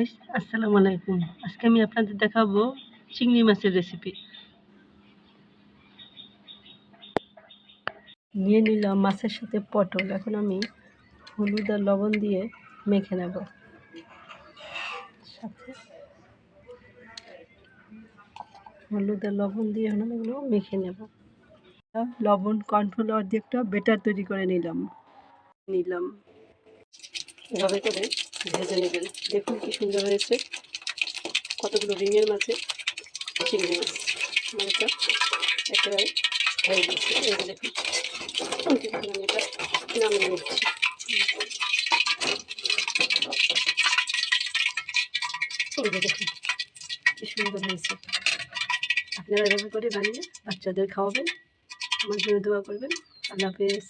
Guys, আসসালামু আলাইকুম। আজকে আমি আপনাদের দেখাবো চিংড়ি মাছের রেসিপি। নিয়ে নিলাম মাছের সাথে পটল। এখন আমি হলুদ আর লবণ দিয়ে মেখে নেব। সাথে হলুদ আর লবণ দিয়ে এখন আমি এগুলো মেখে নেব। লবণ কর্নফ্লাওয়ার দিয়ে একটা বেটার তৈরি করে নিলাম। এভাবে করে ভেজে নেবেন। দেখুন কি সুন্দর হয়েছে, কতগুলো রিঙের মাছে চিংড়ি মাছ। এটা একেবারে হয়ে গেছে। এই যে দেখুন, আমি এটা নামিয়ে নিচ্ছি। এই যে দেখুন কি সুন্দর হয়েছে। আপনারা এভাবে করে বানিয়ে বাচ্চাদের খাওয়াবেন। আমার জন্য দোয়া করবেন। আল্লাহ হাফেজ।